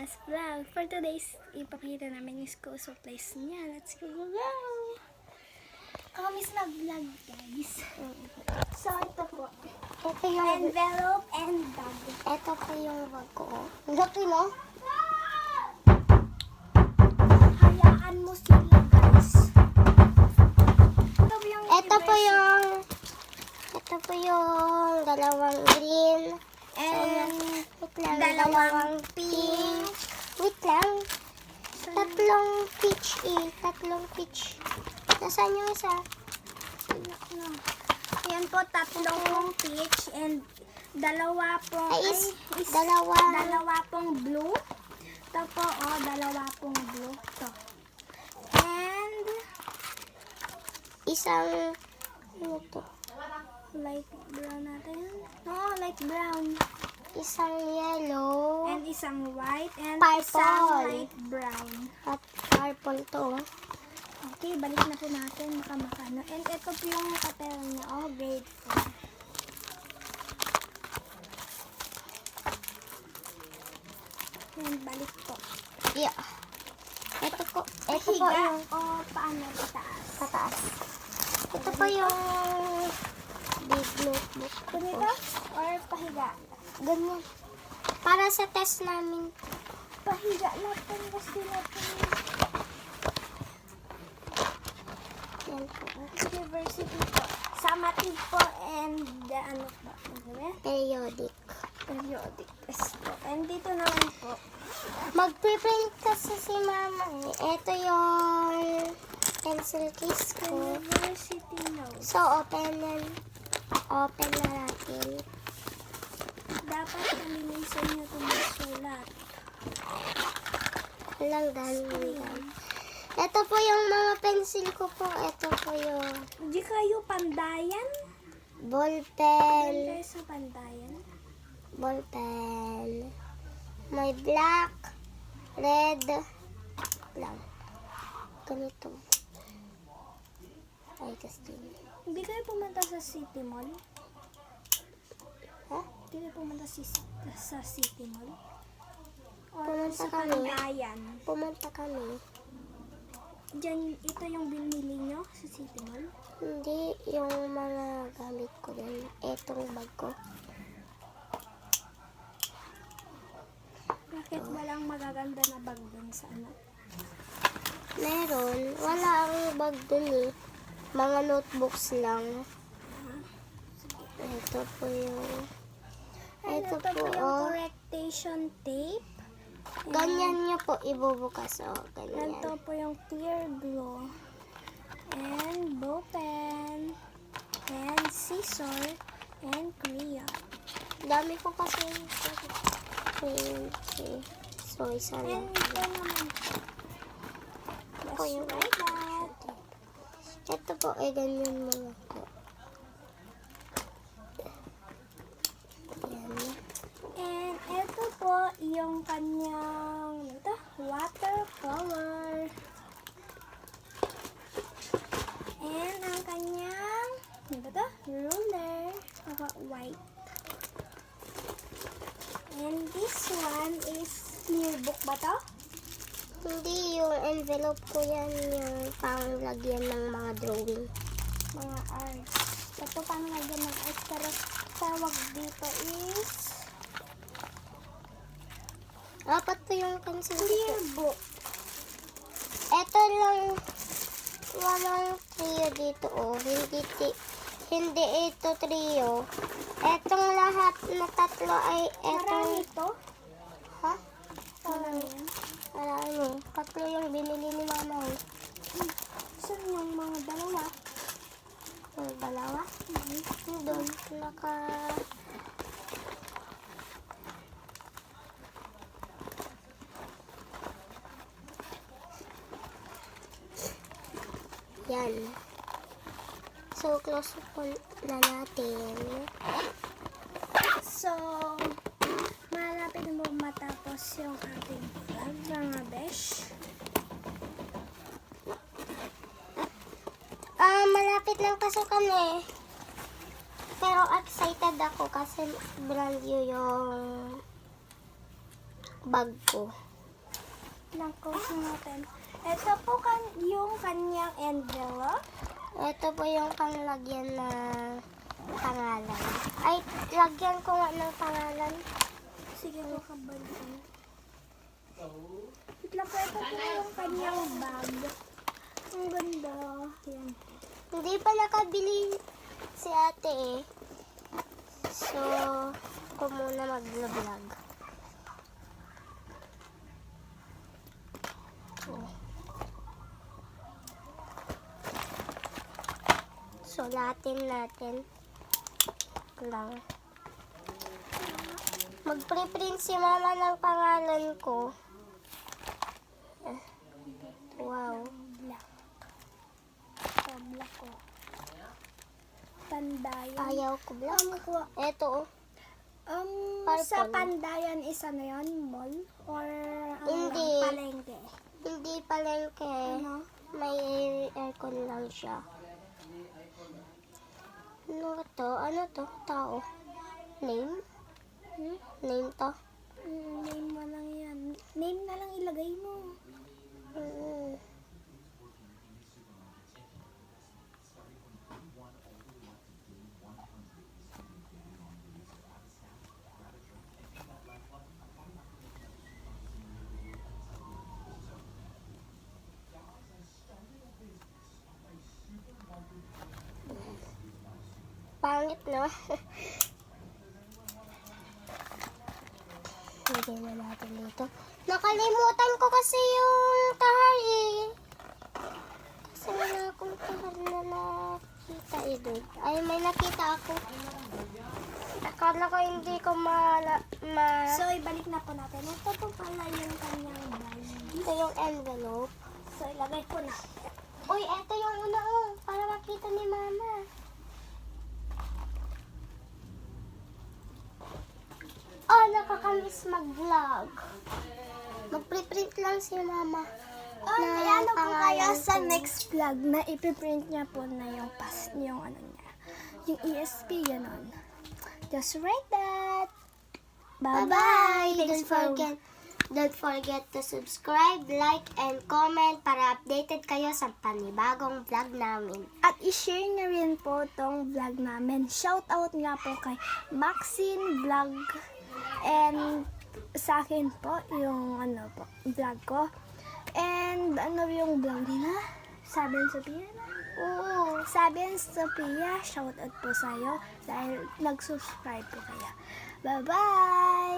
Mama's Vlog. For today's, ipapakita namin yung school supplies niya. Let's go! Promise mag-vlog, guys. So, ito po. Ito yung Envelope and bag. Ito po yung bag ko. Laki, no? Hayaan mo sila, guys. Ito po yung dalawang green. And Dalawang pink. Wait lang. Tatlong peach. Nasaan yung isa? Yan po, tatlong peach and dalawa pong dalawa pong blue. Ito po, dalawa pong blue. Ito. And Isang, ano to? light brown natin. Light brown. Isang yellow. And isang white and Purple. isang light brown. At purple to. Okay, balik na po natin makamakano. And ito po yung papel niya. Grade 4. And balik po. Yeah. Ito po Higa yung o paano pataas? pataas. Ito po yung big notebook. Ganito? Or pahiga? Ganyan. Para sa test namin. Pahiga natin kasi natin. Yan po. University po. Summative po and ano po? Periodic. Periodic test po. And dito naman po. Magpiprint kasi si mama eh. Ito yung pencil case ko. University notes. So, open na natin. Dapat kalinisan nyo itong masulat. Walang dahan. Ito po yung mga pencil ko po. Ito po yung Hindi kayo pandayan? ballpen. Kayo sa pandayan? Ballpen. May black, red, lang. Ganito. Ay, kasi. Hindi kayo pumunta sa City Mall? Ha? Hindi kayo pumunta sa City Mall? Or Pumunta sa kami. pandayan? Pumunta kami. Diyan, ito yung binili nyo sa City Mall? Hindi yung mga gamit ko din. Etong bag ko. Bakit walang magaganda na bag dun sa ano? Meron. Wala ang bag dun eh. Mga notebooks lang. Ito po yung... Ito po po, yung correction tape. Ganyan niya po ibubukas. Ganyan. Ito po yung clear glue. And ball pen. And scissor. And crayon. Dami ko kasi so, isa lang. And ito naman. Ito yung like that. Ito po, ganyan mo lang po. Yan. And ito po yung kanyang watercolor. And ang kanyang ruler. White. And this one is clear book ba to? Hindi, yung envelope ko yan, yung panglagyan ng mga drawing. Mga arts. Ito panglagyan ng arts. Pero tawag dito is Apat po yung pencil clear ko. book. Ito lang, walang trio dito, Hindi ito trio. Etong lahat na tatlo ay Marami etong... to. Ha? Marami yan. Marami. Tatlo yung binili ni mama. Saan yung mga dalawa? Yung dalawa? Doon. Yan. So, close po na natin. So, malapit na matapos yung ating vlog, mga besh. Malapit lang pasukan eh. Pero excited ako kasi brand new yung bag ko. lang close natin. Ito po yung kanyang envelope. Ito po yung panglagyan ng pangalan. Ay, lagyan ko nga ng pangalan. Sige po, kabalikan. Wait lang po, ito po yung kanyang bag. Ang ganda. Yan. Hindi pa nakabili si ate eh. So, ako muna mag-vlog. Sulatin natin lang. Magpre-print si mama ng pangalan ko. Wow. Black. Black ko. Pandayan. Ayaw ko black. Ito oh. Sa Purple. Pandayan is ano yun? Mall? Or Hindi. palengke? Hindi palengke. Ano? May aircon lang siya. Ano to? Ano to? Tao. Name? Name to? Name mo lang yan. Name na lang ilagay mo. Pangit, no? Lagyan na natin dito. Nakalimutan ko kasi yung tahar eh. Kasi wala akong tahar na nakita eh doon. Ay, may nakita ako. Akala ko hindi ko So, ibalik na po natin. Ito po pala yung kanyang bag. Ito yung envelope. So, ilagay ko na. Uy, ito yung una oh. Para makita ni mama. Oh, nakakamiss mag-vlog. Mag-print lang si mama. May ano po kaya sa next vlog na ipiprint niya po na yung yung ano niya. Yung ESP, ganon. Just write that. Bye-bye! Thanks for Don't forget to subscribe, like, and comment para updated kayo sa panibagong vlog namin. At i-share niyo rin po tong vlog namin. Shout out nga po kay Maxine Vlog. And sa akin po, yung ano po, vlog ko. And ano yung vlog nila? Sabi ni Sophia na? Oo, Sabi ni Sophia, shout out po sa'yo dahil nag-subscribe po kayo. Bye-bye!